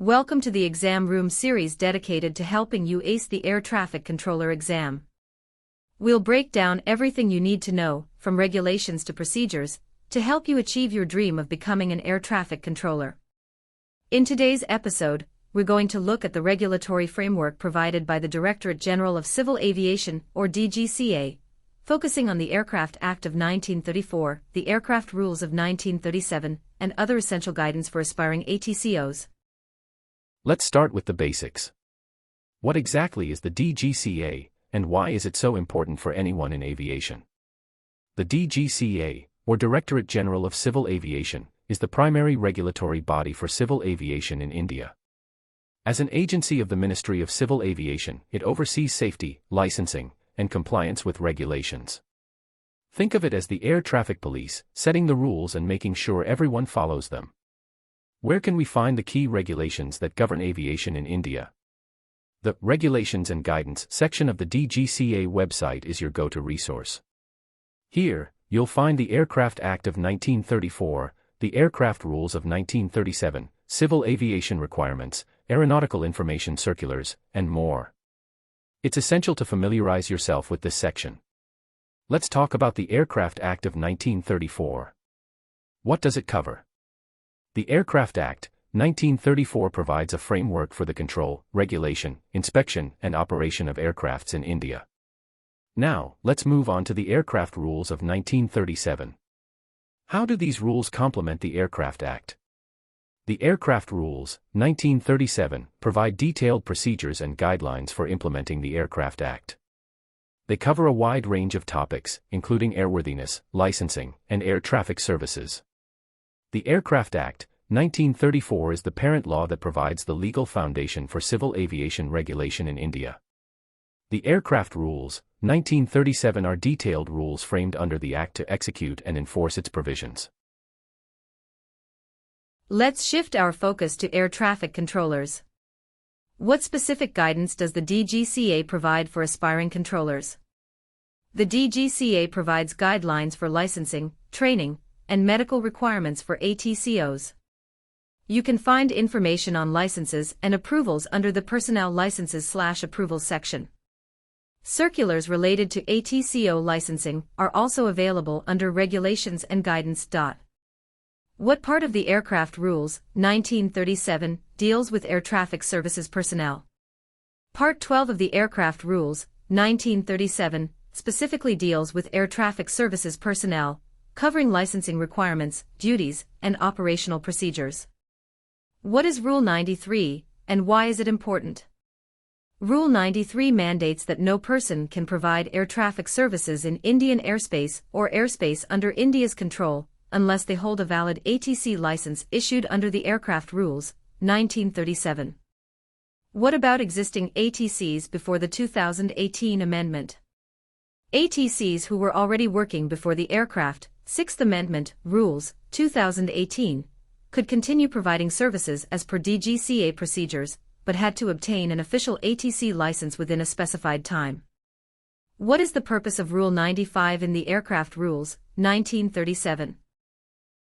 Welcome to the Exam Room series dedicated to helping you ace the air traffic controller exam. We'll break down everything you need to know, from regulations to procedures, to help you achieve your dream of becoming an air traffic controller. In today's episode, we're going to look at the regulatory framework provided by the Directorate General of Civil Aviation, or DGCA, focusing on the Aircraft Act of 1934, the Aircraft Rules of 1937, and other essential guidance for aspiring ATCOs. Let's start with the basics. What exactly is the DGCA, and why is it so important for anyone in aviation? The DGCA, or Directorate General of Civil Aviation, is the primary regulatory body for civil aviation in India. As an agency of the Ministry of Civil Aviation, it oversees safety, licensing, and compliance with regulations. Think of it as the air traffic police, setting the rules and making sure everyone follows them. Where can we find the key regulations that govern aviation in India? The Regulations and Guidance section of the DGCA website is your go-to resource. Here, you'll find the Aircraft Act of 1934, the Aircraft Rules of 1937, Civil Aviation Requirements, Aeronautical Information Circulars, and more. It's essential to familiarize yourself with this section. Let's talk about the Aircraft Act of 1934. What does it cover? The Aircraft Act, 1934 provides a framework for the control, regulation, inspection, and operation of aircrafts in India. Now, let's move on to the Aircraft Rules of 1937. How do these rules complement the Aircraft Act? The Aircraft Rules, 1937, provide detailed procedures and guidelines for implementing the Aircraft Act. They cover a wide range of topics, including airworthiness, licensing, and air traffic services. The Aircraft Act, 1934 is the parent law that provides the legal foundation for civil aviation regulation in India. The Aircraft Rules, 1937 are detailed rules framed under the Act to execute and enforce its provisions. Let's shift our focus to air traffic controllers. What specific guidance does the DGCA provide for aspiring controllers? The DGCA provides guidelines for licensing, training, and medical requirements for ATCOs. You can find information on licenses and approvals under the Personnel Licenses/Approvals section. Circulars related to ATCO licensing are also available under Regulations and Guidance. What part of the Aircraft Rules, 1937, deals with air traffic services personnel? Part 12 of the Aircraft Rules, 1937, specifically deals with air traffic services personnel, covering licensing requirements, duties, and operational procedures. What is Rule 93, and why is it important? Rule 93 mandates that no person can provide air traffic services in Indian airspace or airspace under India's control, unless they hold a valid ATC license issued under the Aircraft Rules, 1937. What about existing ATCs before the 2018 amendment? ATCs who were already working before the Aircraft, Sixth Amendment, Rules, 2018, could continue providing services as per DGCA procedures, but had to obtain an official ATC license within a specified time. What is the purpose of Rule 95 in the Aircraft Rules, 1937?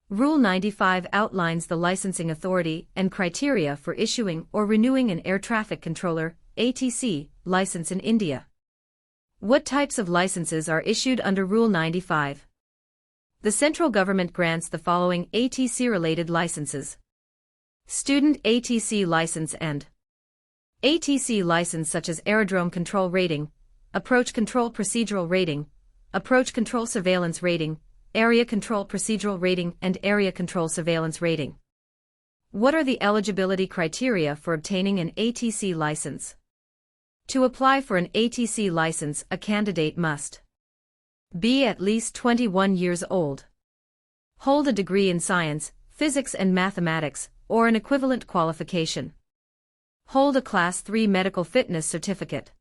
Rule 95 outlines the licensing authority and criteria for issuing or renewing an air traffic controller, ATC, license in India. What types of licenses are issued under Rule 95? The central government grants the following ATC-related licenses: Student ATC license and ATC license such as Aerodrome Control Rating, Approach Control Procedural Rating, Approach Control Surveillance Rating, Area Control Procedural Rating and Area Control Surveillance Rating. What are the eligibility criteria for obtaining an ATC license? To apply for an ATC license, a candidate must be at least 21 years old, hold a degree in science, physics and mathematics, or an equivalent qualification, hold a Class 3 medical fitness certificate,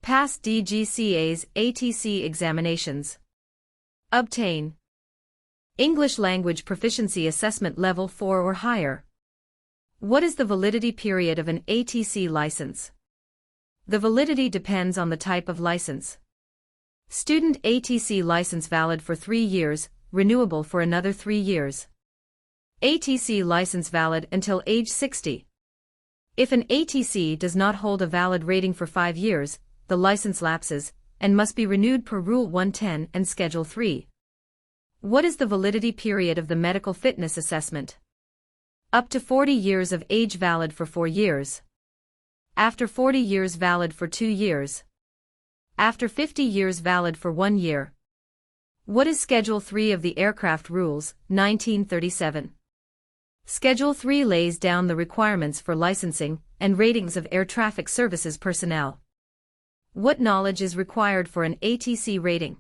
pass DGCA's ATC examinations, obtain English Language Proficiency Assessment Level 4 or higher. What is the validity period of an ATC license? The validity depends on the type of license. Student ATC license valid for 3 years, renewable for another 3 years. ATC license valid until age 60. If an ATC does not hold a valid rating for 5 years, the license lapses and must be renewed per Rule 110 and Schedule 3. What is the validity period of the medical fitness assessment? Up to 40 years of age, valid for 4 years. After 40 years, valid for 2 years. After 50 years, valid for 1 year. What is Schedule 3 of the Aircraft Rules, 1937? Schedule 3 lays down the requirements for licensing and ratings of air traffic services personnel. What knowledge is required for an ATC rating?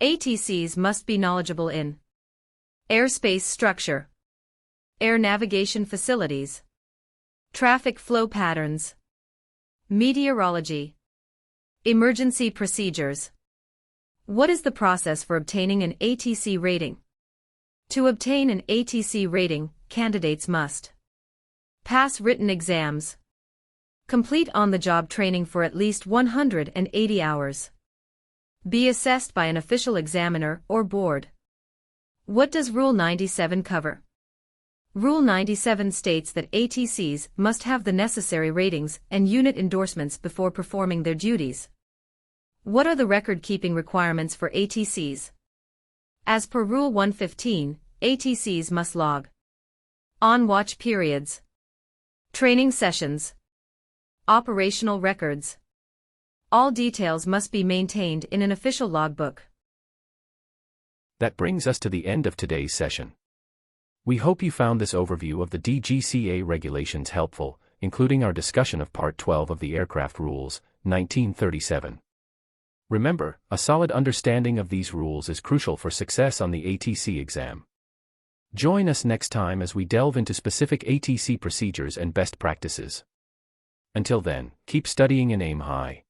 ATCs must be knowledgeable in airspace structure, air navigation facilities, traffic flow patterns, meteorology, emergency procedures. What is the process for obtaining an ATC rating? To obtain an ATC rating, candidates must pass written exams, complete on-the-job training for at least 180 hours, be assessed by an official examiner or board. What does Rule 97 cover? Rule 97 states that ATCs must have the necessary ratings and unit endorsements before performing their duties. What are the record-keeping requirements for ATCs? As per Rule 115, ATCs must log on-watch periods, training sessions, operational records. All details must be maintained in an official logbook. That brings us to the end of today's session. We hope you found this overview of the DGCA regulations helpful, including our discussion of Part 12 of the Aircraft Rules, 1937. Remember, a solid understanding of these rules is crucial for success on the ATC exam. Join us next time as we delve into specific ATC procedures and best practices. Until then, keep studying and aim high.